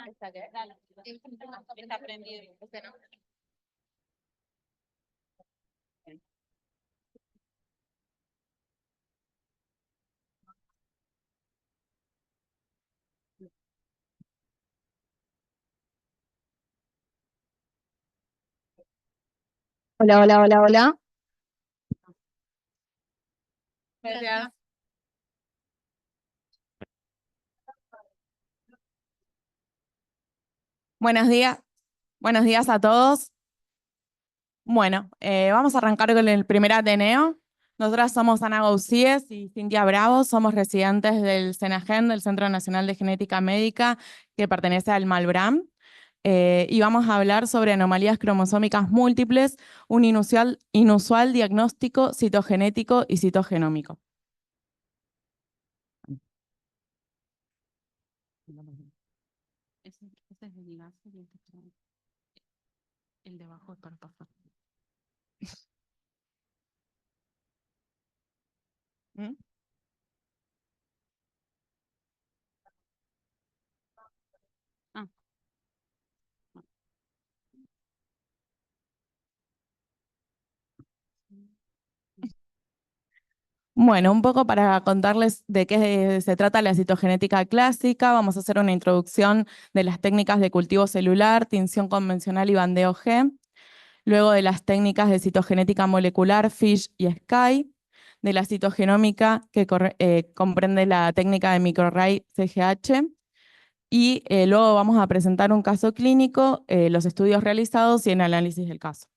¿Está qué? Está prendido. Este no. Hola, hola, hola, hola. Gracias. Buenos días a todos. Bueno, vamos a arrancar con el primer Ateneo. Nosotras somos Ana Gaucíes y Cintia Bravo, somos residentes del CENAGEN, del Centro Nacional de Genética Médica, que pertenece al Malbram, y vamos a hablar sobre anomalías cromosómicas múltiples, un inusual diagnóstico citogenético y citogenómico. Ese es el enlace y el de abajo es para pasar. ¿Mm? Ah. Bueno, un poco para contarles de qué se trata la citogenética clásica, vamos a hacer una introducción de las técnicas de cultivo celular, tinción convencional y bandeo G, luego de las técnicas de citogenética molecular, FISH y SCAI, de la citogenómica que comprende la técnica de microarray CGH, y luego vamos a presentar un caso clínico, los estudios realizados y el análisis del caso.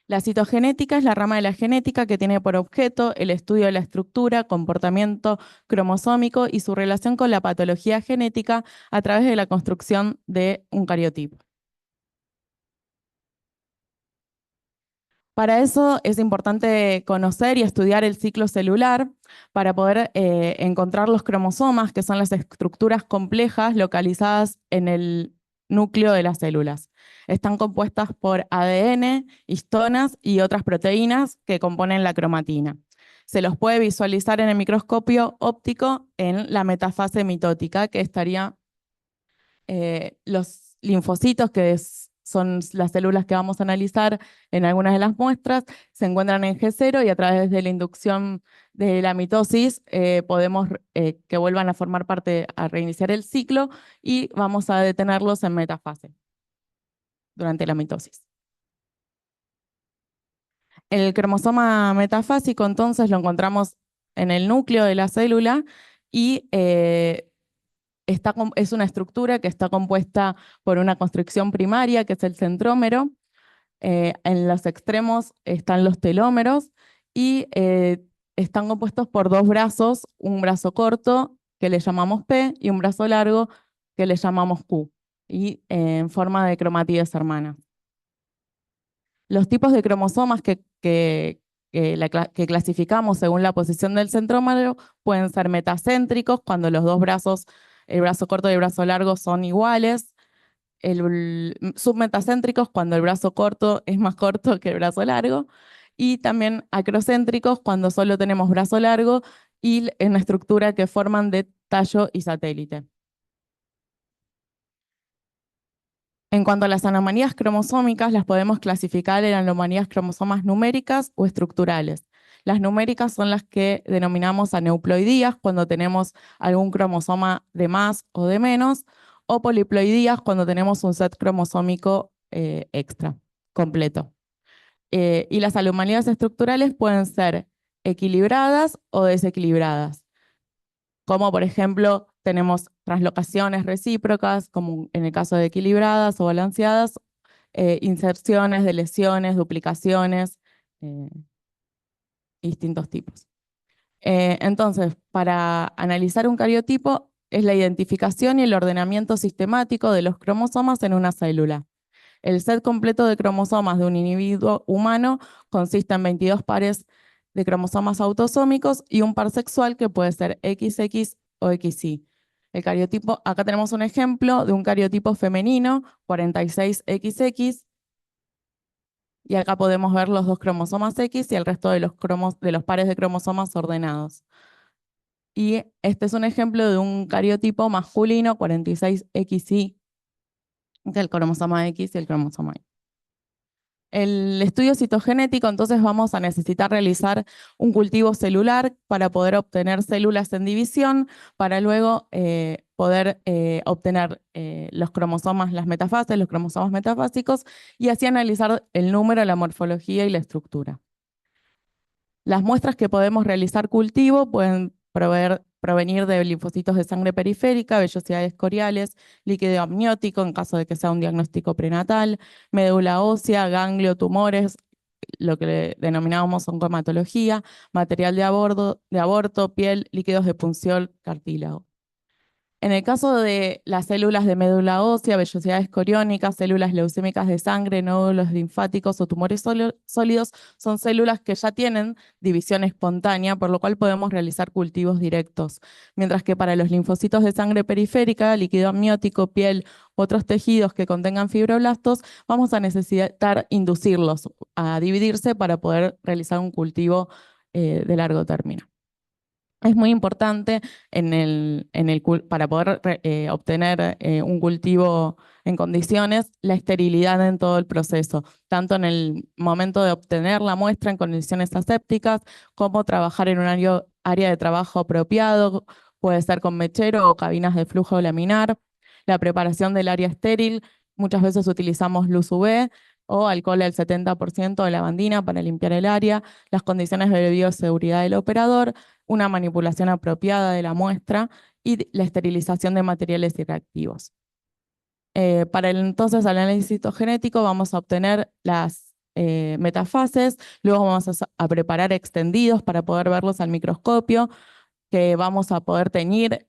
La citogenética es la rama de la genética que tiene por objeto el estudio de la estructura, comportamiento cromosómico y su relación con la patología genética a través de la construcción de un cariotipo. Para eso es importante conocer y estudiar el ciclo celular para poder encontrar los cromosomas, que son las estructuras complejas localizadas en el núcleo de las células. Están compuestas por ADN, histonas y otras proteínas que componen la cromatina. Se los puede visualizar en el microscopio óptico en la metafase mitótica, que estaría los linfocitos, que son las células que vamos a analizar en algunas de las muestras, se encuentran en G0 y a través de la inducción de la mitosis podemos que vuelvan a formar parte, a reiniciar el ciclo, y vamos a detenerlos en metafase durante la mitosis. El cromosoma metafásico entonces lo encontramos en el núcleo de la célula y es una estructura que está compuesta por una construcción primaria, que es el centrómero. En los extremos están los telómeros y están compuestos por dos brazos, un brazo corto que le llamamos P y un brazo largo que le llamamos Q, y en forma de cromatídeas hermanas. Los tipos de cromosomas que clasificamos según la posición del centrómero pueden ser metacéntricos, cuando los dos brazos, el brazo corto y el brazo largo, son iguales. Submetacéntricos, cuando el brazo corto es más corto que el brazo largo. Y también acrocéntricos, cuando solo tenemos brazo largo y en una estructura que forman de tallo y satélite. En cuanto a las anomalías cromosómicas, las podemos clasificar en anomalías cromosomas numéricas o estructurales. Las numéricas son las que denominamos aneuploidías, cuando tenemos algún cromosoma de más o de menos, o poliploidías, cuando tenemos un set cromosómico extra, completo. Y las anomalías estructurales pueden ser equilibradas o desequilibradas, como por ejemplo tenemos translocaciones recíprocas, como en el caso de equilibradas o balanceadas, inserciones, deleciones, duplicaciones, distintos tipos. Entonces, para analizar un cariotipo es la identificación y el ordenamiento sistemático de los cromosomas en una célula. El set completo de cromosomas de un individuo humano consiste en 22 pares de cromosomas autosómicos y un par sexual que puede ser XX o XY. El cariotipo, acá tenemos un ejemplo de un cariotipo femenino, 46XX, y acá podemos ver los dos cromosomas X y el resto de los pares de cromosomas ordenados. Y este es un ejemplo de un cariotipo masculino 46XY, que el cromosoma X y el cromosoma Y. El estudio citogenético, entonces vamos a necesitar realizar un cultivo celular para poder obtener células en división, para luego poder obtener los cromosomas, las metafases, los cromosomas metafásicos, y así analizar el número, la morfología y la estructura. Las muestras que podemos realizar cultivo pueden provenir de linfocitos de sangre periférica, vellosidades coriales, líquido amniótico en caso de que sea un diagnóstico prenatal, médula ósea, ganglio, tumores, lo que denominábamos oncohematología, material de aborto, piel, líquidos de punción, cartílago. En el caso de las células de médula ósea, vellosidades coriónicas, células leucémicas de sangre, nódulos linfáticos o tumores sólidos, son células que ya tienen división espontánea, por lo cual podemos realizar cultivos directos. Mientras que para los linfocitos de sangre periférica, líquido amniótico, piel u otros tejidos que contengan fibroblastos, vamos a necesitar inducirlos a dividirse para poder realizar un cultivo de largo término. Es muy importante para poder obtener un cultivo en condiciones, la esterilidad en todo el proceso, tanto en el momento de obtener la muestra en condiciones asépticas, como trabajar en un área de trabajo apropiado, puede ser con mechero o cabinas de flujo laminar, la preparación del área estéril, muchas veces utilizamos luz UV o alcohol al 70% de lavandina para limpiar el área, las condiciones de bioseguridad del operador, una manipulación apropiada de la muestra y la esterilización de materiales y reactivos. Para el entonces análisis citogenético vamos a obtener las metafases, luego vamos a preparar extendidos para poder verlos al microscopio, que vamos a poder teñir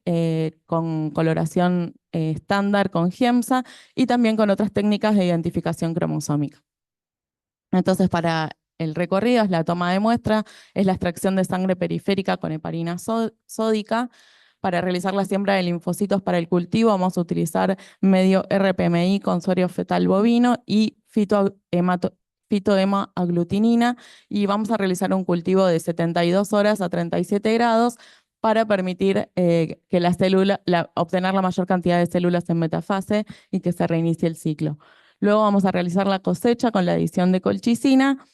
con coloración estándar con GEMSA y también con otras técnicas de identificación cromosómica. Entonces, para el recorrido es la toma de muestra, es la extracción de sangre periférica con heparina sódica. Para realizar la siembra de linfocitos para el cultivo vamos a utilizar medio RPMI con suero fetal bovino y fitohemaaglutinina, y vamos a realizar un cultivo de 72 horas a 37 grados para permitir que la célula, obtener la mayor cantidad de células en metafase y que se reinicie el ciclo. Luego vamos a realizar la cosecha con la adición de colchicina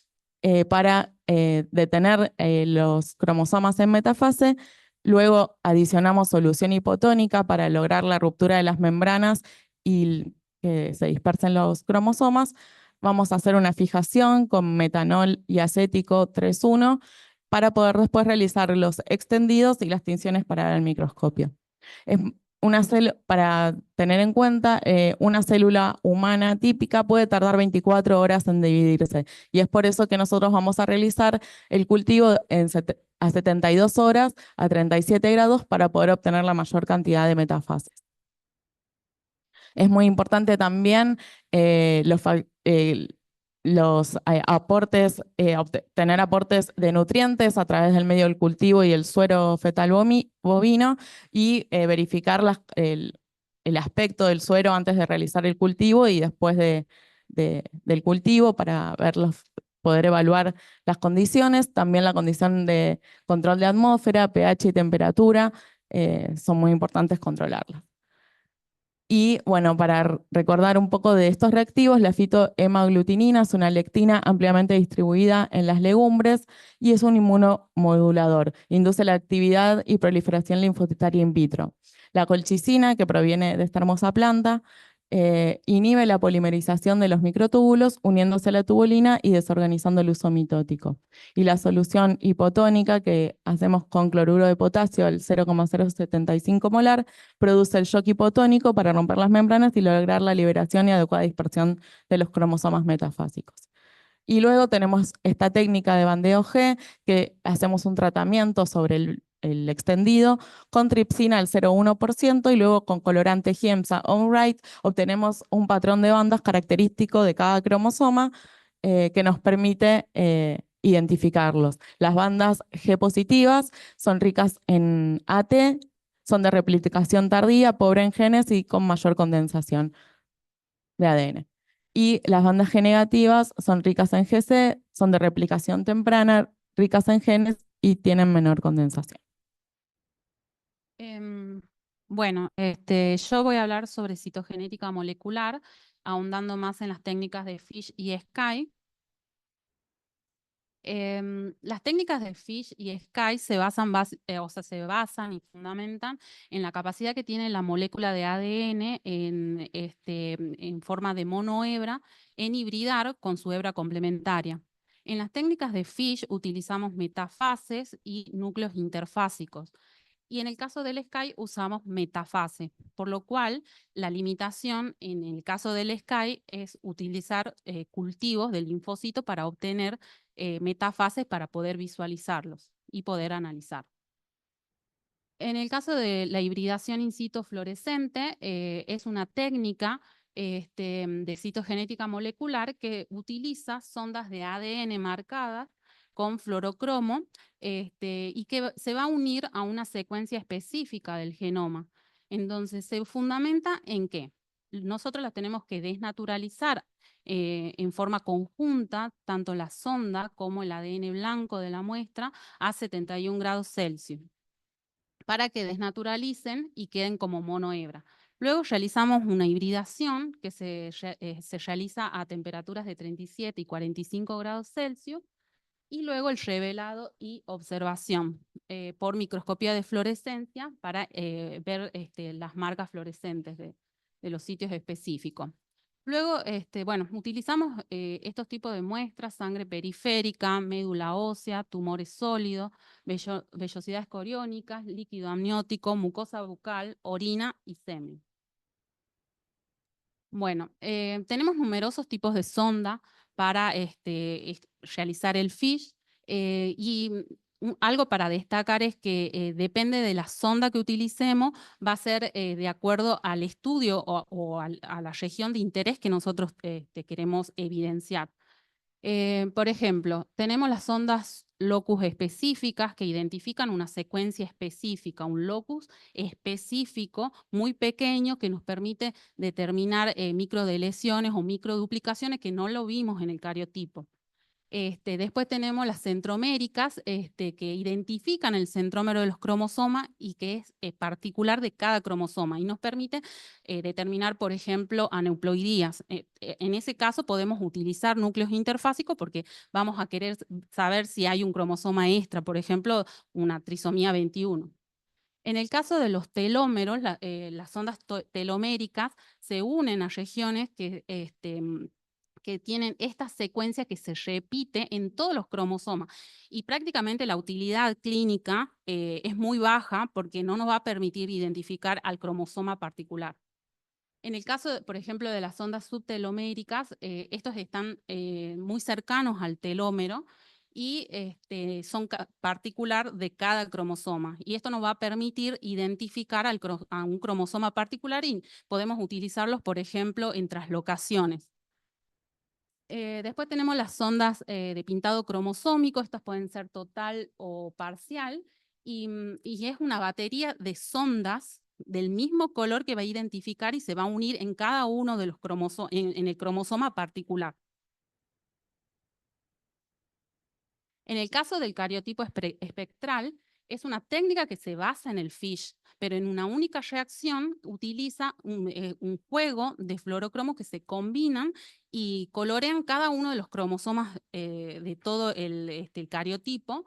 para detener los cromosomas en metafase. Luego adicionamos solución hipotónica para lograr la ruptura de las membranas y que se dispersen los cromosomas. Vamos a hacer una fijación con metanol y acético 3,1 para poder después realizar los extendidos y las tinciones para el microscopio. Para tener en cuenta, una célula humana típica puede tardar 24 horas en dividirse, y es por eso que nosotros vamos a realizar el cultivo a 72 horas a 37 grados para poder obtener la mayor cantidad de metafases. Es muy importante también tener aportes de nutrientes a través del medio del cultivo y el suero fetal bovino, y verificar el aspecto del suero antes de realizar el cultivo y después del cultivo para poder evaluar las condiciones. También la condición de control de atmósfera, pH y temperatura, son muy importantes controlarlas. Y bueno, para recordar un poco de estos reactivos, la fitohemaaglutinina es una lectina ampliamente distribuida en las legumbres y es un inmunomodulador. Induce la actividad y proliferación linfocitaria in vitro. La colchicina, que proviene de esta hermosa planta, inhibe la polimerización de los microtúbulos, uniéndose a la tubulina y desorganizando el uso mitótico. Y la solución hipotónica, que hacemos con cloruro de potasio al 0,075 molar, produce el shock hipotónico para romper las membranas y lograr la liberación y adecuada dispersión de los cromosomas metafásicos. Y luego tenemos esta técnica de bandeo G, que hacemos un tratamiento sobre el extendido con tripsina al 0,1% y luego con colorante GEMSA on-right obtenemos un patrón de bandas característico de cada cromosoma que nos permite identificarlos. Las bandas G positivas son ricas en AT, son de replicación tardía, pobre en genes y con mayor condensación de ADN. Y las bandas G negativas son ricas en GC, son de replicación temprana, ricas en genes y tienen menor condensación. Em, bueno, yo voy a hablar sobre citogenética molecular, ahondando más en las técnicas de Fish y Sky. Las técnicas de Fish y Sky se basan y fundamentan en la capacidad que tiene la molécula de ADN en forma de monohebra en hibridar con su hebra complementaria. En las técnicas de Fish utilizamos metafases y núcleos interfásicos. Y en el caso del Sky usamos metafase, por lo cual la limitación en el caso del Sky es utilizar cultivos del linfocito para obtener metafases para poder visualizarlos y poder analizar. En el caso de la hibridación in situ fluorescente, es una técnica de citogenética molecular que utiliza sondas de ADN marcadas con fluorocromo y que se va a unir a una secuencia específica del genoma. Entonces, se fundamenta en que nosotros las tenemos que desnaturalizar en forma conjunta, tanto la sonda como el ADN blanco de la muestra, a 71 grados Celsius, para que desnaturalicen y queden como monohebra. Luego realizamos una hibridación que se realiza a temperaturas de 37 y 45 grados Celsius, y luego el revelado y observación por microscopía de fluorescencia para ver las marcas fluorescentes de los sitios específicos. Luego, bueno, utilizamos estos tipos de muestras: sangre periférica, médula ósea, tumores sólidos, vellosidades coriónicas, líquido amniótico, mucosa bucal, orina y semen. Bueno, tenemos numerosos tipos de sonda para realizar el FISH y algo para destacar es que depende de la sonda que utilicemos, va a ser de acuerdo al estudio o a la región de interés que nosotros queremos evidenciar. Por ejemplo, tenemos las sondas locus específicas que identifican una secuencia específica, un locus específico muy pequeño que nos permite determinar microdeleciones o microduplicaciones que no lo vimos en el cariotipo. Después tenemos las centroméricas que identifican el centrómero de los cromosomas y que es particular de cada cromosoma y nos permite determinar, por ejemplo, aneuploidías. En ese caso podemos utilizar núcleos interfásicos porque vamos a querer saber si hay un cromosoma extra, por ejemplo, una trisomía 21. En el caso de los telómeros, las ondas teloméricas se unen a regiones que tienen esta secuencia que se repite en todos los cromosomas. Y prácticamente la utilidad clínica es muy baja porque no nos va a permitir identificar al cromosoma particular. En el caso, por ejemplo, de las ondas subteloméricas, estos están muy cercanos al telómero y son particular de cada cromosoma. Y esto nos va a permitir identificar a un cromosoma particular y podemos utilizarlos, por ejemplo, en translocaciones. Después tenemos las sondas de pintado cromosómico, estas pueden ser total o parcial, y es una batería de sondas del mismo color que va a identificar y se va a unir en cada uno de los cromosomas, en el cromosoma particular. En el caso del cariotipo espectral, es una técnica que se basa en el FISH, pero en una única reacción utiliza un juego de fluorocromos que se combinan y colorean cada uno de los cromosomas de todo el cariotipo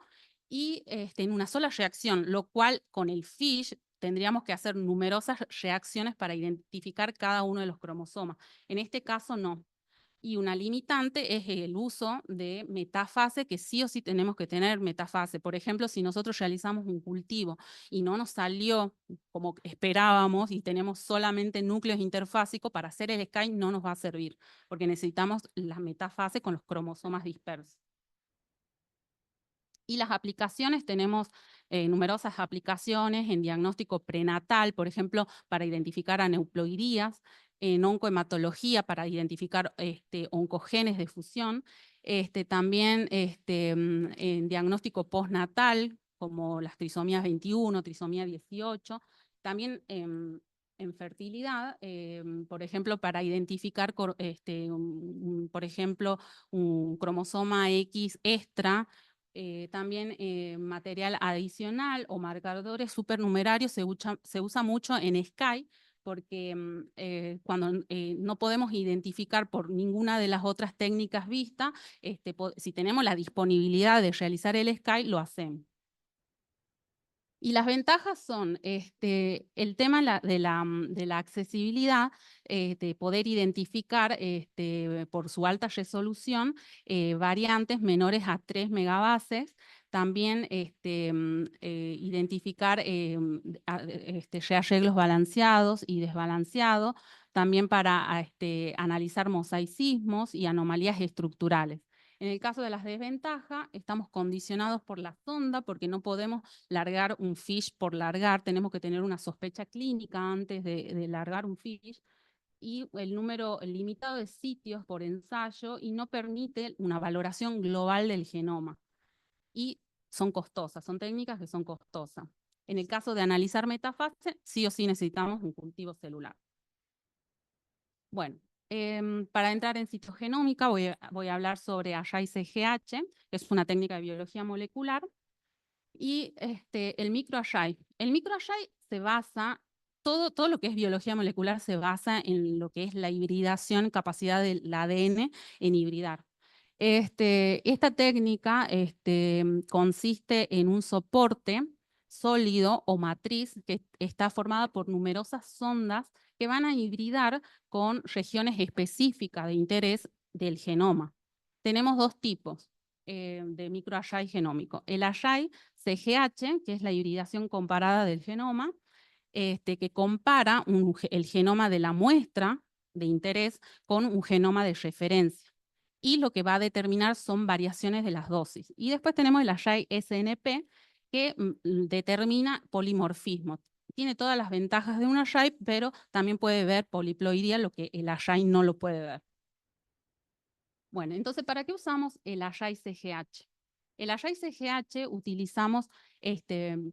y en una sola reacción, lo cual con el FISH tendríamos que hacer numerosas reacciones para identificar cada uno de los cromosomas. En este caso no. Y una limitante es el uso de metafase, que sí o sí tenemos que tener metafase. Por ejemplo, si nosotros realizamos un cultivo y no nos salió como esperábamos y tenemos solamente núcleos interfásicos, para hacer el Sky no nos va a servir, porque necesitamos la metafase con los cromosomas dispersos. Y las aplicaciones, tenemos numerosas aplicaciones en diagnóstico prenatal, por ejemplo, para identificar aneuploidías, en oncohematología para identificar oncogenes de fusión, también en diagnóstico postnatal, como las trisomías 21, trisomía 18, también en fertilidad, por ejemplo, para identificar, por ejemplo, un cromosoma X extra, También material adicional o marcadores supernumerarios se usa mucho en Sky, porque cuando no podemos identificar por ninguna de las otras técnicas vistas, si tenemos la disponibilidad de realizar el Sky, lo hacemos. Y las ventajas son el tema de la accesibilidad, de poder identificar por su alta resolución variantes menores a 3 megabases, también identificar rearreglos balanceados y desbalanceados, también para analizar mosaicismos y anomalías estructurales. En el caso de las desventajas, estamos condicionados por la sonda porque no podemos largar un fish por largar, tenemos que tener una sospecha clínica antes de largar un fish, y el número limitado de sitios por ensayo, y no permite una valoración global del genoma. Y son costosas, son técnicas que son costosas. En el caso de analizar metafase, sí o sí necesitamos un cultivo celular. Bueno, para entrar en citogenómica voy a hablar sobre Array-CGH, que es una técnica de biología molecular, y el microarray. El microarray se basa, todo lo que es biología molecular se basa en lo que es la hibridación, capacidad del ADN en hibridar. Esta técnica consiste en un soporte sólido o matriz que está formada por numerosas sondas que van a hibridar con regiones específicas de interés del genoma. Tenemos dos tipos de microarray genómico. El array CGH, que es la hibridación comparada del genoma, que compara el genoma de la muestra de interés con un genoma de referencia. Y lo que va a determinar son variaciones de las dosis. Y después tenemos el array SNP, que determina polimorfismo. Tiene todas las ventajas de un array, pero también puede ver poliploidía, lo que el array no lo puede ver. Bueno, entonces, ¿para qué usamos el array CGH? El array CGH utilizamos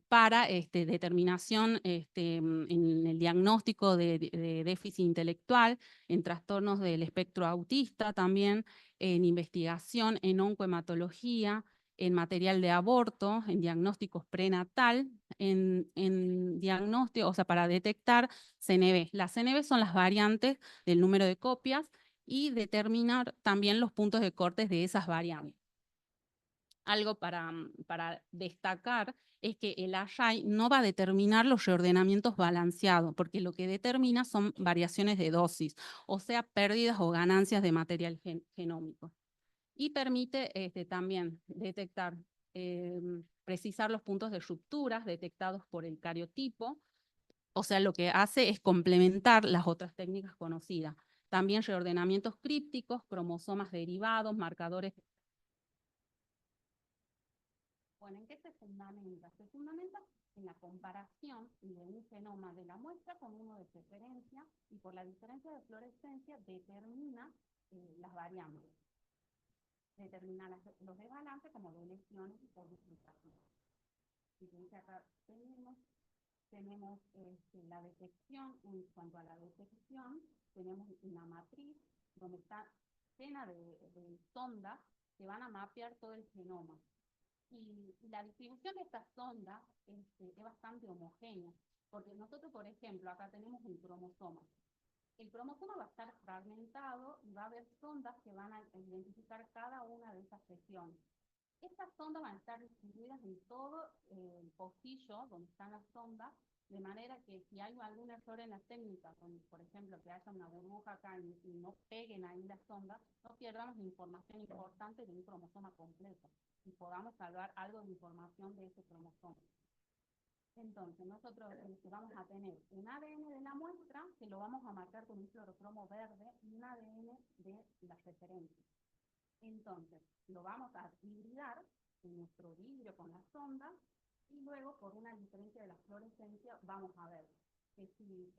para determinación en el diagnóstico de déficit intelectual, en trastornos del espectro autista también, en investigación, en oncohematología, en material de aborto, en diagnósticos prenatal, en diagnóstico, o sea, para detectar CNV. Las CNV son las variantes del número de copias y determinar también los puntos de cortes de esas variantes. Algo para destacar es que el array no va a determinar los reordenamientos balanceados, porque lo que determina son variaciones de dosis, o sea, pérdidas o ganancias de material genómico. Y permite también detectar, precisar los puntos de rupturas detectados por el cariotipo, o sea, lo que hace es complementar las otras técnicas conocidas. También reordenamientos crípticos, cromosomas derivados, marcadores. Bueno, ¿en qué se fundamenta? Se fundamenta en la comparación de un genoma de la muestra con uno de referencia, y por la diferencia de fluorescencia determina las variantes. Determina los desbalances como de lesiones y por duplicación. Fíjense acá tenemos la detección. En cuanto a la detección, tenemos una matriz donde está llena de sondas que van a mapear todo el genoma. Y la distribución de estas sondas es bastante homogénea, porque nosotros, por ejemplo, acá tenemos un cromosoma. El cromosoma va a estar fragmentado y va a haber sondas que van a identificar cada una de esas regiones. Estas sondas van a estar distribuidas en todo el pocillo donde están las sondas, de manera que si hay algún error en la técnica, como por ejemplo que haya una burbuja acá y no peguen ahí las sondas, no pierdamos información importante de un cromosoma completo y podamos salvar algo de información de ese cromosoma. Entonces, nosotros vamos a tener un ADN de la muestra que lo vamos a marcar con un fluorocromo verde y un ADN de la referencia. Entonces, lo vamos a hibridar en nuestro vidrio con la sonda, y luego, por una diferencia de la fluorescencia, vamos a ver que si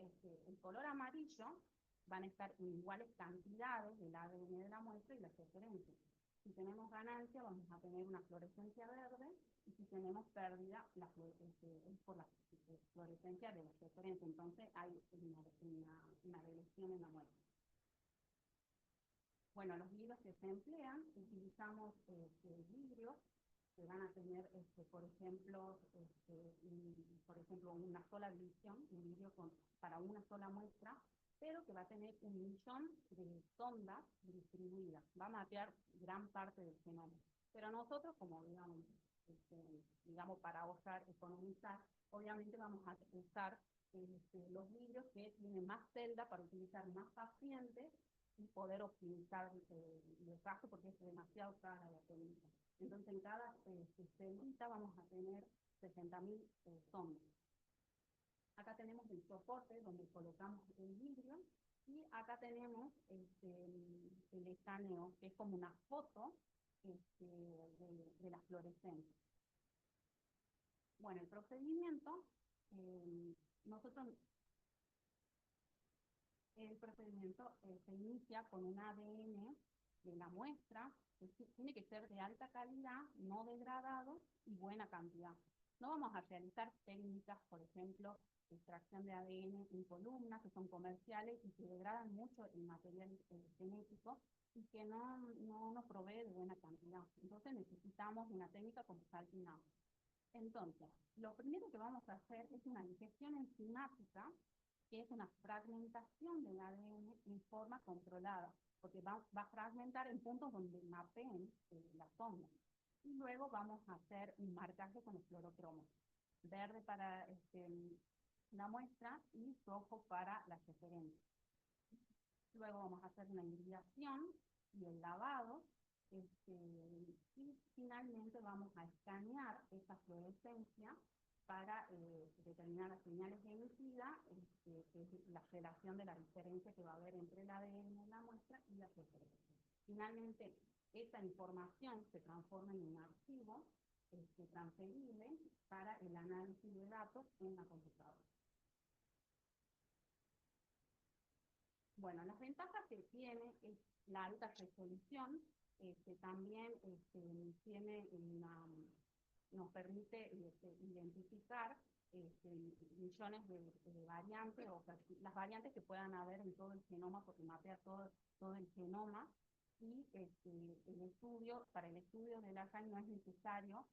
el color amarillo van a estar en iguales cantidades del ADN de la muestra y la referencia. Si tenemos ganancia, vamos a tener una fluorescencia verde, y si tenemos pérdida, es por la fluorescencia de la referencia. Entonces, hay una regresión en la muestra. Bueno, los vidrios que se emplean, utilizamos vidrios van a tener, por ejemplo, una sola división, un vidrio para una sola muestra, pero que va a tener 1.000.000 de sondas distribuidas. Va a mapear gran parte del genoma. Pero nosotros, como digamos para ahorrar, economizar, obviamente vamos a usar los vidrios que tienen más celda para utilizar más pacientes y poder optimizar los gastos, porque es demasiado cara la técnica. Entonces, en cada celita vamos a tener 60.000 sondas. Acá tenemos el soporte donde colocamos el vidrio, y acá tenemos el escaneo, que es como una foto de la fluorescencia. Bueno, el procedimiento, se inicia con un ADN de la muestra, que tiene que ser de alta calidad, no degradado y buena cantidad. No vamos a realizar técnicas, por ejemplo, de extracción de ADN en columnas, que son comerciales y que degradan mucho el material genético y que no nos provee de buena cantidad. Entonces necesitamos una técnica como salpinado. Entonces, lo primero que vamos a hacer es una digestión enzimática, que es una fragmentación del ADN en forma controlada, porque va a fragmentar en puntos donde mapeen la sonda. Y luego vamos a hacer un marcaje con el fluorocromo, verde para la muestra y rojo para la referencia. Luego vamos a hacer una hibridación y el lavado, y finalmente vamos a escanear esa fluorescencia para determinar las señales de emitida, que es la relación de la diferencia que va a haber entre el ADN en la muestra y la referencia. Finalmente, esa información se transforma en un archivo transferible para el análisis de datos en la computadora. Bueno, las ventajas que tiene es la alta resolución, también nos permite identificar millones de variantes, o sea, las variantes que puedan haber en todo el genoma, porque mapea todo el genoma, y para el estudio del Alzheimer no es necesario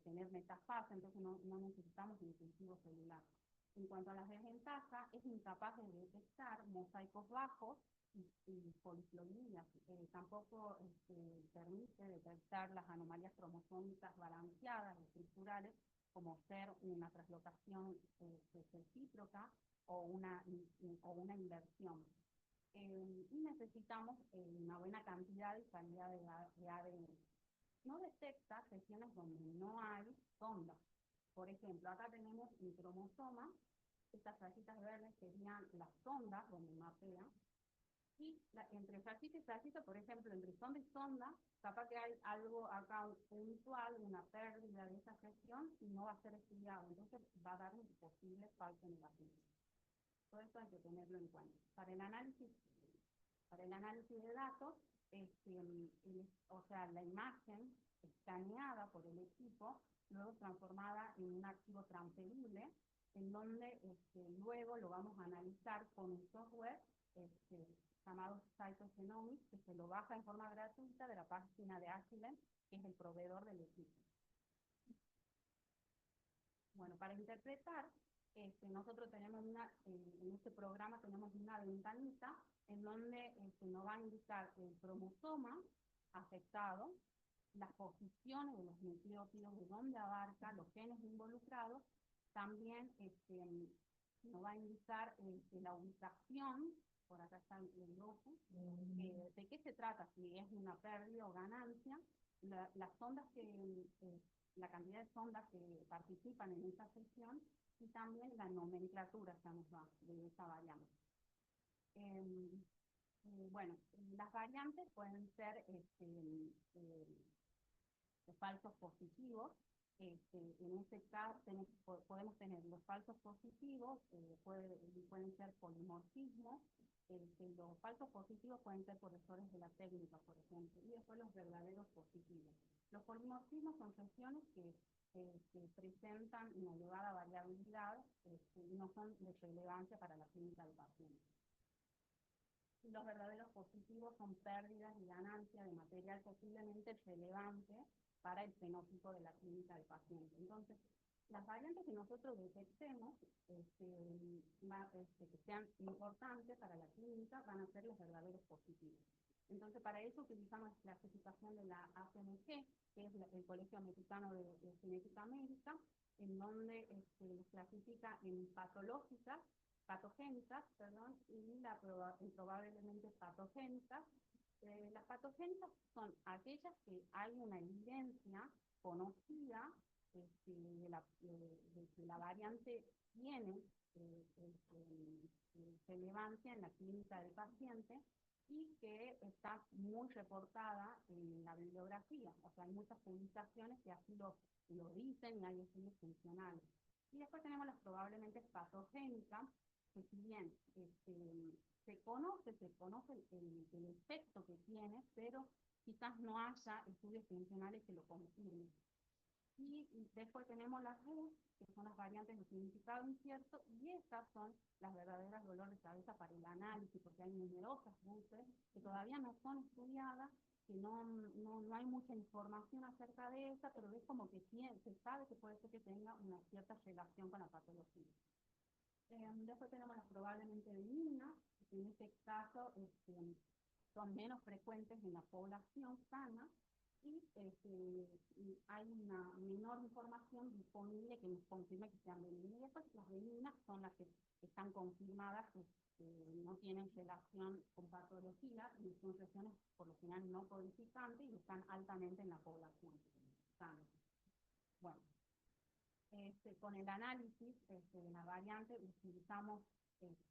tener metafase, entonces no necesitamos un cultivo celular. En cuanto a las desventajas, es incapaz de detectar mosaicos bajos y poliploidías. Tampoco permite detectar las anomalías cromosómicas balanceadas, estructurales, como ser una translocación recíproca o una inversión. Y necesitamos una buena cantidad y calidad de ADN. No detecta regiones donde no hay sondas. Por ejemplo, acá tenemos un cromosoma, estas rayitas verdes serían las sondas donde mapea, y entre rayita y rayita, por ejemplo, entre sonda y sonda, capaz que hay algo acá puntual, una pérdida de esa región, y no va a ser estudiado, entonces va a dar un posible falso negativo. Todo esto hay que tenerlo en cuenta. Para el análisis de datos, o sea, la imagen escaneada por el equipo, luego transformada en un archivo transferible, en donde luego lo vamos a analizar con un software llamado Cytogenomics, que se lo baja en forma gratuita de la página de Agilent, que es el proveedor del equipo. Bueno, para interpretar, nosotros tenemos en este programa tenemos una ventanita en donde nos va a indicar el cromosoma afectado, las posiciones de los nucleótidos, de dónde abarca, los genes involucrados. También nos va a indicar la ubicación, por acá está el logo, de qué se trata, si es una pérdida o ganancia, las sondas la cantidad de sondas que participan en esta sesión, y también la nomenclatura que nos da de esa variante. Bueno, las variantes pueden ser falsos positivos. En este caso podemos tener los falsos positivos, pueden ser polimorfismos. Los falsos positivos pueden ser por errores de la técnica, por ejemplo, y después los verdaderos positivos. Los polimorfismos son regiones que presentan una elevada variabilidad y no son de relevancia para la clínica del paciente. Los verdaderos positivos son pérdidas y ganancias de material posiblemente relevante para el fenotipo de la clínica del paciente. Entonces, las variantes que nosotros detectemos que sean importantes para la clínica van a ser los verdaderos positivos. Entonces, para eso utilizamos la clasificación de la ACMG, que es el Colegio Mexicano de Genética Médica, en donde los clasifica en patológicas, patogénicas, perdón, y probablemente patogénicas. Las patogénicas son aquellas que hay una evidencia conocida de que la variante tiene relevancia en la clínica del paciente y que está muy reportada en la bibliografía. O sea, hay muchas publicaciones que así lo dicen y hay estudios funcionales. Y después tenemos las probablemente patogénicas, que si bien se conoce el efecto que tiene, pero quizás no haya estudios funcionales que lo confirmen. Y después tenemos las RUS, que son las variantes de significado incierto, y estas son las verdaderas dolores de cabeza para el análisis, porque hay numerosas RUSes que todavía no son estudiadas, que no hay mucha información acerca de esa, pero es como que se sabe que puede ser que tenga una cierta relación con la patología. Después tenemos las probablemente benignas, que en este caso son menos frecuentes en la población sana, y hay una menor información disponible que nos confirme que sean benignas. Y después las benignas son las que están confirmadas que no tienen relación con patología y son regiones por lo general no codificantes y están altamente en la población sana. Bueno, con el análisis de la variante utilizamos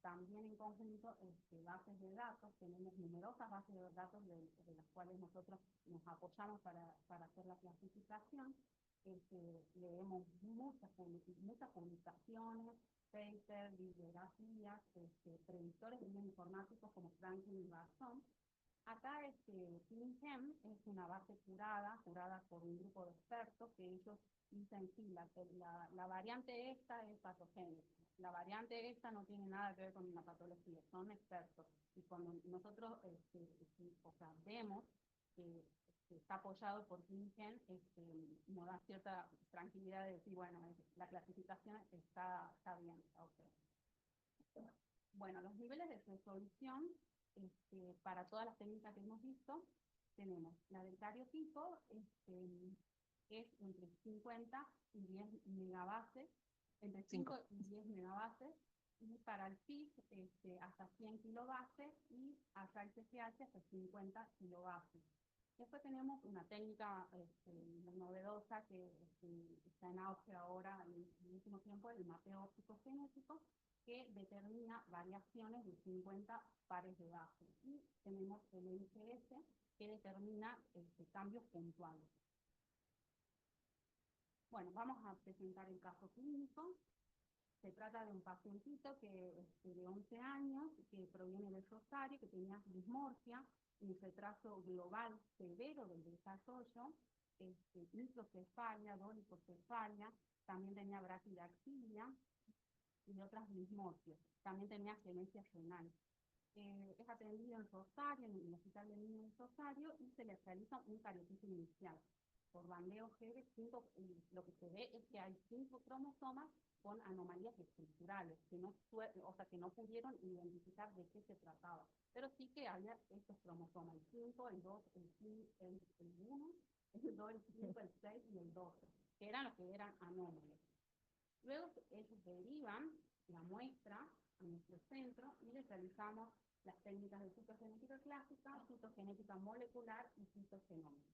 también en conjunto bases de datos. Tenemos numerosas bases de datos de las cuales nosotros nos apoyamos para hacer la clasificación. Leemos muchas publicaciones, papers, bibliografías, predictores bioinformáticos como Franklin y Barson. Acá ClinChem es una base curada por un grupo de expertos que ellos dicen, sí, la variante esta es patogénica, la variante esta no tiene nada que ver con una patología, son expertos. Y cuando nosotros vemos que está apoyado por ClinChem, nos da cierta tranquilidad de decir, bueno, la clasificación está bien, está okay. Bueno, los niveles de resolución para todas las técnicas que hemos visto, tenemos la del cariotipo, que es entre 50 y 10 megabases, entre 5 y 10 megabases, y para el FISH hasta 100 kilobases, y acá el CGH hasta 50 kilobases. Después tenemos una técnica novedosa que está en auge ahora en el último tiempo, el mapeo óptico genético, que determina variaciones de 50 pares de bases. Y tenemos el NGS, que determina cambios puntuales. Bueno, vamos a presentar el caso clínico. Se trata de un pacientito que de 11 años, que proviene del Rosario, que tenía dismorfia, un retraso global severo del desarrollo, microcefalia, dolicocefalia, también tenía braquidaxilia y otras dismorfias. También tenía genesia renal. Es atendido en Rosario, en el Hospital de Niños de Rosario, y se le realiza un cariotipo inicial. Por bandeo GB5, lo que se ve es que hay 5 cromosomas con anomalías estructurales, que no pudieron identificar de qué se trataba. Pero sí que había estos cromosomas, el 5, el 2, el 1, el 2, el 5, el 6 y el 12, que eran los que eran anómalos. Luego ellos derivan la muestra a nuestro centro y les realizamos las técnicas de citogenética clásica, citogenética molecular y citogenómica.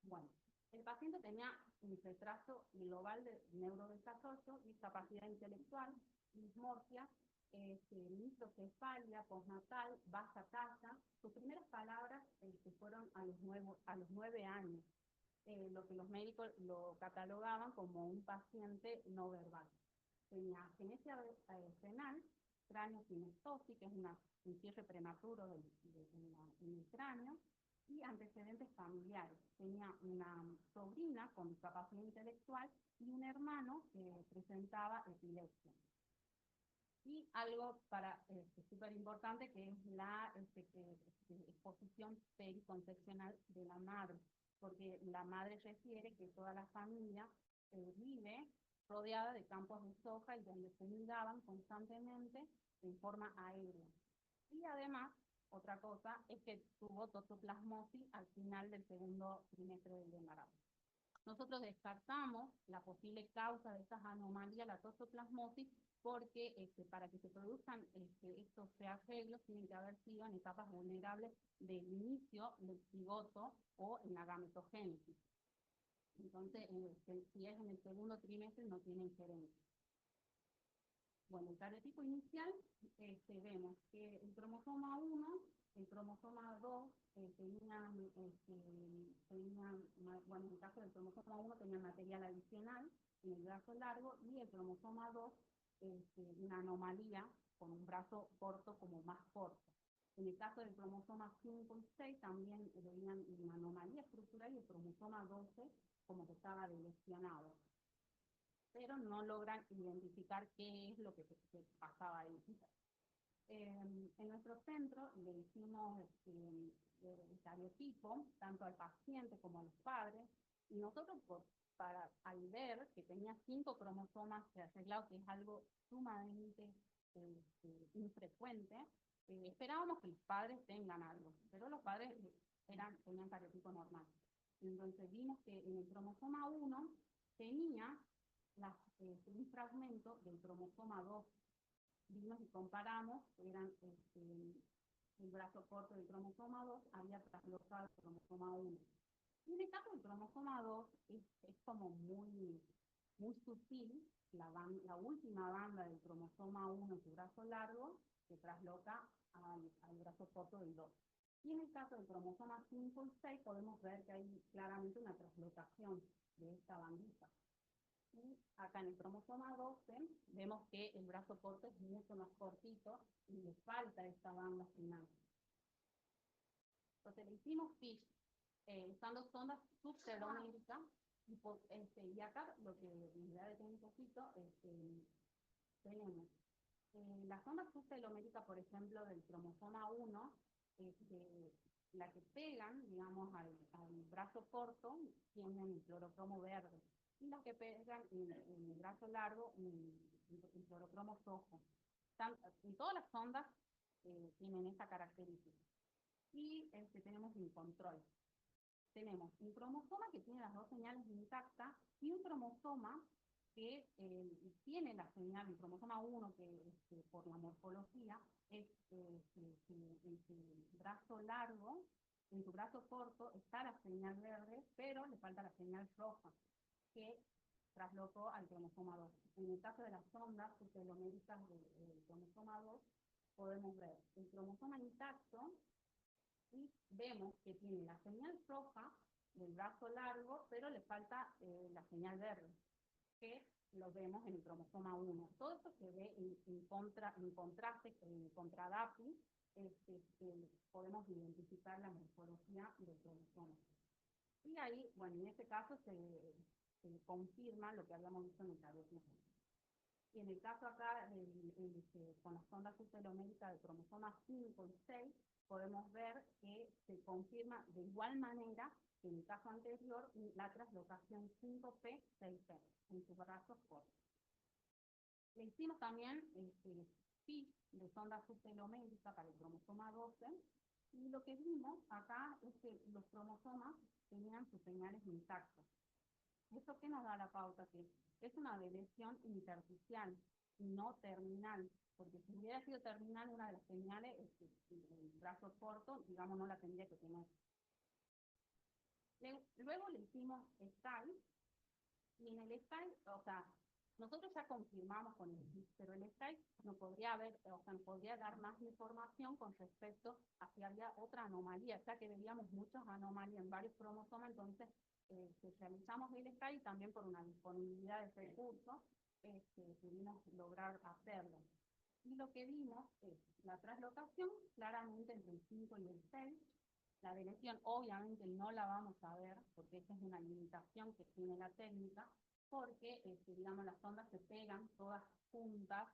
Bueno, el paciente tenía un retraso global de neurodesarrollo, discapacidad intelectual, dismorfia, microcefalia, postnatal, baja talla. Sus primeras palabras fueron a los 9 años, lo que los médicos lo catalogaban como un paciente no verbal. Tenía genesia renal, cráneo sinestosis, que es un cierre prematuro en el cráneo, y antecedentes familiares. Tenía una sobrina con discapacidad intelectual y un hermano que presentaba epilepsia. Y algo súper importante, que es la exposición periconcepcional de la madre. porque la madre refiere que toda la familia vive rodeada de campos de soja y donde se migraban constantemente en forma aérea. Y además, otra cosa es que tuvo toxoplasmosis al final del segundo trimestre del embarazo. Nosotros descartamos la posible causa de estas anomalías, la toxoplasmosis, porque para que se produzcan estos rearreglos tienen que haber sido en etapas vulnerables del inicio del cigoto o en la gametogénesis. Entonces, si es en el segundo trimestre, no tiene injerencia. Bueno, el cariotipo inicial, vemos que el cromosoma 1, el cromosoma 2 tenían, bueno, en el caso del cromosoma 1 tenían material adicional en el brazo largo, y el cromosoma 2, una anomalía con un brazo corto como más corto. En el caso del cromosoma 5 y 6 también veían una anomalía estructural, y el cromosoma 12 como que estaba delecionado, pero no logran identificar qué es lo que pasaba ahí. En nuestro centro le hicimos el cariotipo tanto al paciente como a los padres, y nosotros al ver que tenía 5 cromosomas rearreglados, que es algo sumamente infrecuente, esperábamos que los padres tengan algo, pero los padres tenían cariotipo normal. Entonces vimos que en el cromosoma 1 tenía un fragmento del cromosoma 2. Vimos y comparamos, eran el brazo corto del cromosoma 2 había traslocado el cromosoma 1. Y en el caso del cromosoma 2 es como muy sutil, la última banda del cromosoma 1 en su brazo largo se trasloca al brazo corto del 2. Y en el caso del cromosoma 5 y 6 podemos ver que hay claramente una traslocación de esta bandita. Y acá en el cromosoma 12 vemos que el brazo corto es mucho más cortito y le falta esta banda final. Entonces le hicimos FISH usando sondas subteloméricas, y acá lo que les voy a detener un poquito, tenemos la sonda subtelomérica, por ejemplo, del cromosoma 1, la que pegan, digamos, al brazo corto, tienen el clorocromo verde, y las que pegan en el brazo largo, el clorocromo rojo. En todas las sondas tienen esta característica. Y tenemos un control. Tenemos un cromosoma que tiene las dos señales intactas, y un cromosoma que tiene la señal, el cromosoma 1, que por la morfología es en su brazo largo, en su brazo corto está la señal verde, pero le falta la señal roja, que traslocó al cromosoma 2. En el caso de las sondas subteloméricas del cromosoma 2, podemos ver el cromosoma intacto, y vemos que tiene la señal roja del brazo largo, pero le falta la señal verde, que lo vemos en el cromosoma 1. Todo esto se ve en contraste, en contradapi, podemos identificar la morfología del cromosoma. Y ahí, bueno, en este caso se confirma lo que habíamos visto en el cariotipo. Y en el caso acá, con las sondas subteloméricas del cromosoma 5 y 6, podemos ver que se confirma de igual manera que en el caso anterior la traslocación 5P6P en sus brazos cortos. Le hicimos también FISH de sonda subtelomérica para el cromosoma 12, y lo que vimos acá es que los cromosomas tenían sus señales intactas. ¿Esto qué nos da la pauta? Que es una deleción intersticial y no terminal, porque si hubiera sido terminal, una de las señales, el brazo corto, digamos, no la tendría que tener. Luego le hicimos STAI, y en el STAI, o sea, nosotros ya confirmamos con el FISH, pero el STAI nos podría dar más información con respecto a si había otra anomalía, ya que veíamos muchas anomalías en varios cromosomas. Entonces realizamos el STAI, y también por una disponibilidad de recursos pudimos lograr hacerlo. Y lo que vimos es la traslocación claramente entre el 5 y el 6. La deleción obviamente no la vamos a ver, porque esa es una limitación que tiene la técnica, porque digamos, las sondas se pegan todas juntas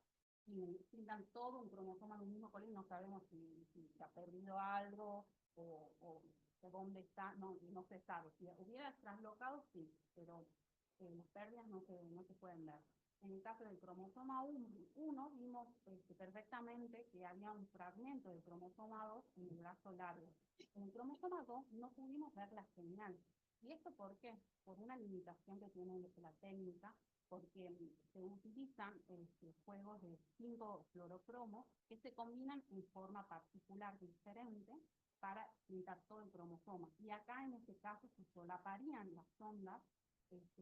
y necesitan todo un cromosoma de un mismo color, y no sabemos si se ha perdido algo o dónde está, no se sabe. Si hubiera traslocado, sí, pero las pérdidas no se pueden ver. En el caso del cromosoma 1 vimos perfectamente que había un fragmento del cromosoma 2 en el brazo largo. En el cromosoma 2 no pudimos ver la señal. ¿Y esto por qué? Por una limitación que tiene la técnica, porque se utilizan juegos de 5 fluorocromos que se combinan en forma particular diferente para pintar todo el cromosoma. Y acá en este caso se solaparían las ondas,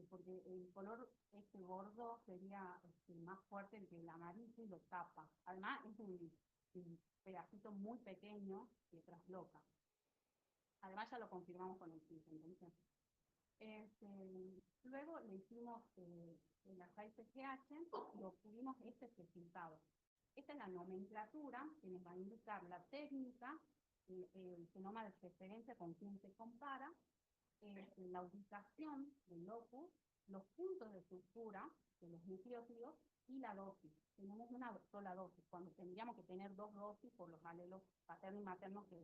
porque el color gordo sería más fuerte que el amarillo y lo tapa. Además es un pedacito muy pequeño que trasloca. Además ya lo confirmamos con el CIS, entonces. Luego le hicimos la PGH y obtuvimos este resultado. Esta es la nomenclatura que nos va a indicar la técnica, el genoma de referencia con quien se compara, la ubicación del locus, los puntos de estructura de los nucleótidos y la dosis. Tenemos una sola dosis, cuando tendríamos que tener 2 dosis por los alelos paterno y materno que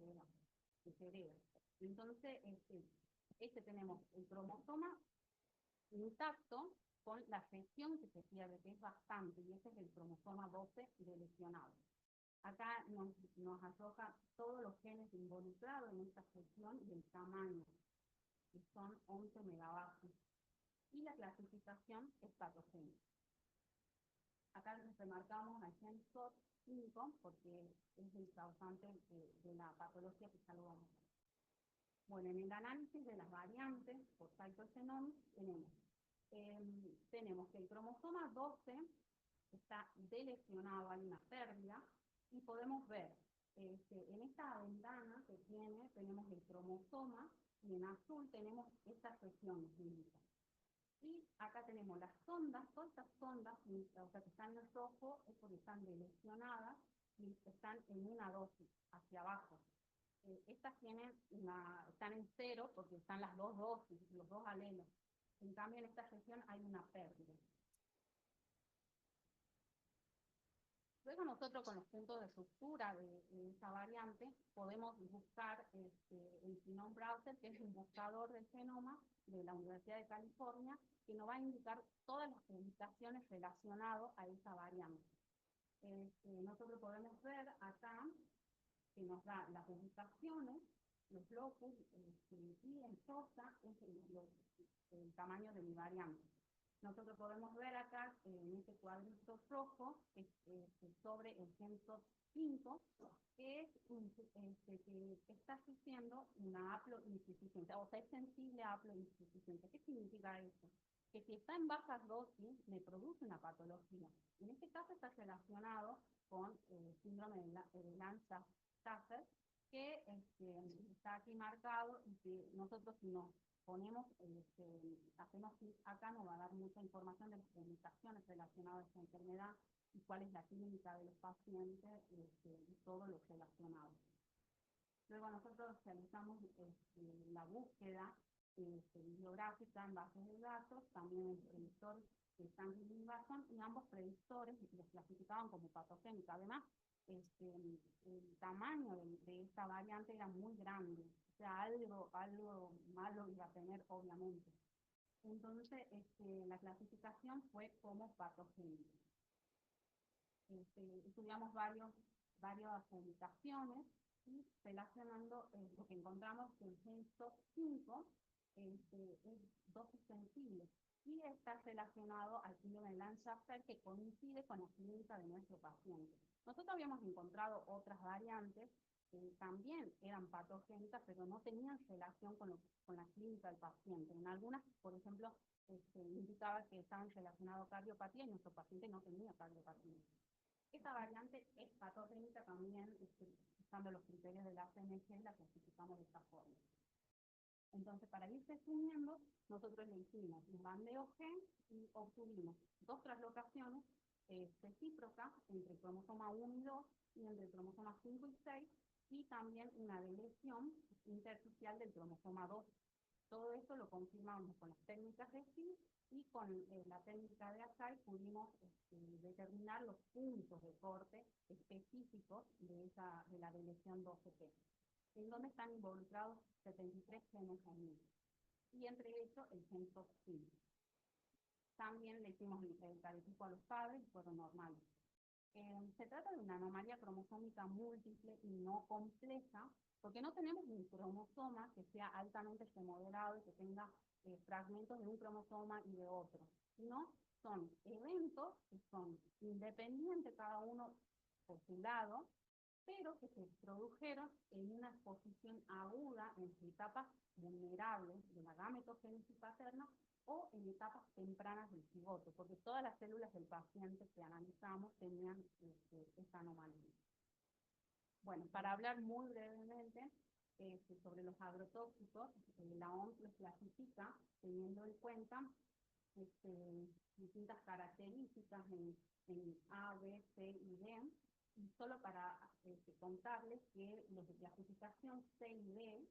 se heredan. Entonces, tenemos el cromosoma intacto con la sección que se pierde, que es bastante, y ese es el cromosoma 12 de lesionado. Acá nos arroja todos los genes involucrados en esta sección y el tamaño, que son 11 megabases. Y la clasificación es patogénica. Acá remarcamos al gen SOT5 porque es el causante de la patología que ya lo vamos a ver. Bueno, en el análisis de las variantes por cytogenomics tenemos que el cromosoma 12 está delesionado, hay una pérdida, y podemos ver, en esta ventana que tenemos el cromosoma, y en azul tenemos estas regiones límicas. Y acá tenemos las sondas, todas estas sondas, o sea, que están en rojo, es porque están delesionadas y están en una dosis, hacia abajo. Estas están en 0 porque están las 2 dosis, los 2 alelos. En cambio, en esta región hay una pérdida. Luego nosotros con los puntos de estructura de esa variante podemos buscar el Genome Browser, que es un buscador del genoma de la Universidad de California, que nos va a indicar todas las publicaciones relacionadas a esa variante. Nosotros podemos ver acá que nos da las publicaciones, los locus, y en SOSA es el tamaño de mi variante. Nosotros podemos ver acá, en este cuadrito rojo, sobre el gen SOT5, que está sufriendo una haploinsuficiencia, o sea, es sensible a haploinsuficiencia. ¿Qué significa eso? Que si está en bajas dosis, me produce una patología. En este caso está relacionado con el síndrome de Lanza-Stafford, que está aquí marcado y que nosotros si nos ponemos, hacemos clic acá, nos va a dar mucha información de las publicaciones relacionadas a esta enfermedad y cuál es la clínica de los pacientes y todo lo relacionado. Luego nosotros realizamos la búsqueda bibliográfica en bases de datos, también el predictor de Stanley Invasion, y ambos predictores los clasificaban como patogénica. Además, el tamaño de esta variante era muy grande, o sea, algo malo iba a tener, obviamente. Entonces, la clasificación fue como patogénica. Estudiamos varias publicaciones y relacionando lo que encontramos que el gen SOT5 es dosis sensible y está relacionado al síndrome de Lanza-Stafford, que coincide con la clínica de nuestro paciente. Nosotros habíamos encontrado otras variantes que también eran patogénicas, pero no tenían relación con la clínica del paciente. En algunas, por ejemplo, indicaba que estaban relacionados a cardiopatía y nuestro paciente no tenía cardiopatía. Esta variante es patogénica también, usando los criterios de la CNG, la clasificamos de esta forma. Entonces, para ir resumiendo, nosotros le hicimos un bandeo gen y obtuvimos 2 translocaciones recíprocas entre el cromosoma 1 y 2 y entre el cromosoma 5 y 6, y también una deleción intersticial del cromosoma 2. Todo esto lo confirmamos con las técnicas de STIL y con la técnica de ASAI pudimos determinar los puntos de corte específicos de la deleción 12P. en donde están involucrados 73 genes genéticos, y entre ellos el gen TOX5. También le hicimos el cariotipo a los padres y fueron normales. Se trata de una anomalía cromosómica múltiple y no compleja, porque no tenemos un cromosoma que sea altamente heteromoderado y que tenga fragmentos de un cromosoma y de otro, sino son eventos que son independientes cada uno por su lado, pero que se produjeron en una exposición aguda en etapas vulnerables de la gametogénesis paterna o en etapas tempranas del cigoto, porque todas las células del paciente que analizamos tenían esta anomalía. Bueno, para hablar muy brevemente sobre los agrotóxicos, la OMS los clasifica teniendo en cuenta distintas características en A, B, C y D, y solo para contarles que los de clasificación C y D,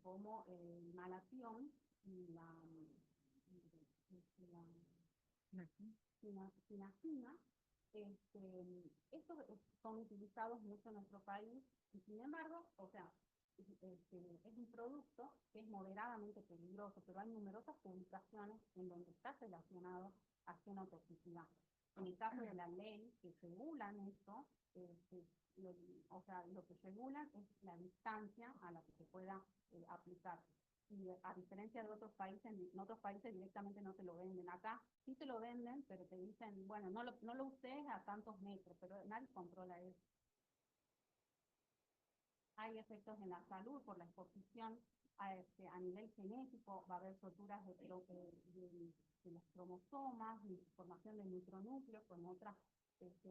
como el malatión y la sinacina, estos son utilizados mucho en nuestro país, y sin embargo, o sea, es un producto que es moderadamente peligroso, pero hay numerosas publicaciones en donde está relacionado a genotoxicidad. En el caso de la ley que regulan esto, o sea, lo que regulan es la distancia a la que se pueda aplicar. Y a diferencia de otros países, en otros países directamente no te lo venden. Acá sí te lo venden, pero te dicen, bueno, no lo uses a tantos metros, pero nadie controla eso. Hay efectos en la salud por la exposición a nivel genético, va a haber roturas de los cromosomas, formación de micronúcleos con otras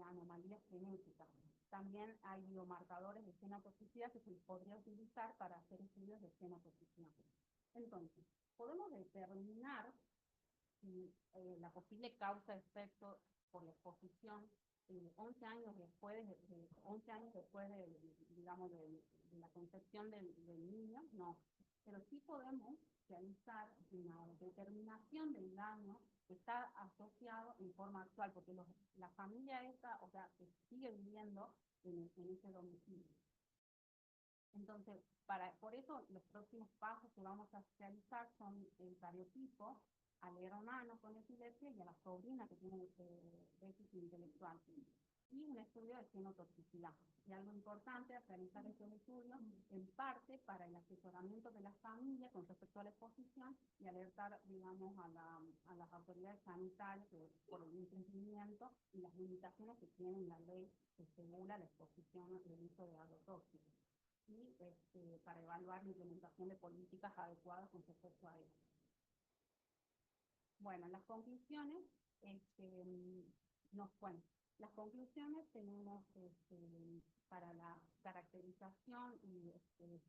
anomalías genéticas. También hay biomarcadores de genotoxicidad que se podría utilizar para hacer estudios de genotoxicidad. Entonces, podemos determinar si la posible causa-efecto por la exposición 11 años después, 11 años después digamos, de la concepción del niño, no. Pero sí podemos realizar una determinación del daño que está asociado en forma actual, porque la familia esta, o sea, que sigue viviendo en ese domicilio. Entonces, por eso los próximos pasos que vamos a realizar son el cariotipo al hermano con epilepsia y a la sobrina que tiene déficit intelectual, y un estudio de genotoxicidad. Y algo importante es realizar estos estudios en parte para el asesoramiento de las familias con respecto a la exposición y alertar, digamos, a las autoridades sanitarias por el incumplimiento y las limitaciones que tiene la ley que regula la exposición del uso de agrotóxicos, y para evaluar la implementación de políticas adecuadas con respecto a eso. Bueno, las conclusiones, las conclusiones tenemos para la caracterización y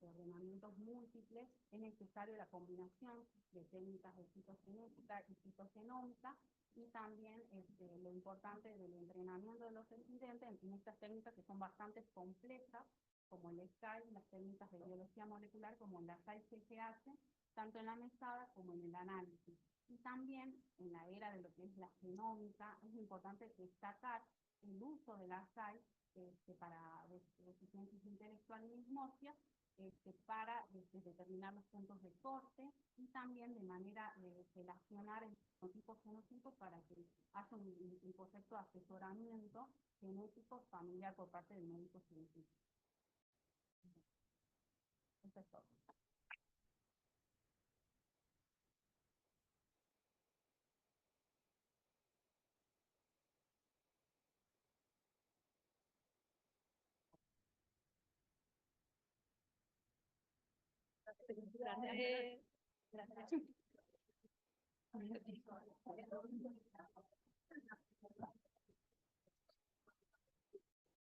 ordenamientos múltiples, es necesaria la combinación de técnicas de citogenética y citogenómica, y también lo importante del entrenamiento de los residentes en estas técnicas que son bastante complejas, como el SCAI, las técnicas de biología molecular, como la SAI-CGH, tanto en la mesada como en el análisis. Y también en la era de lo que es la genómica, es importante destacar el uso de la SAI para deficiencias intelectual y dismorfia, para determinar los puntos de corte, y también de manera de relacionar el fenotipo para que haya un concepto de asesoramiento genético familiar por parte del médico científico. Eso es todo. Gracias.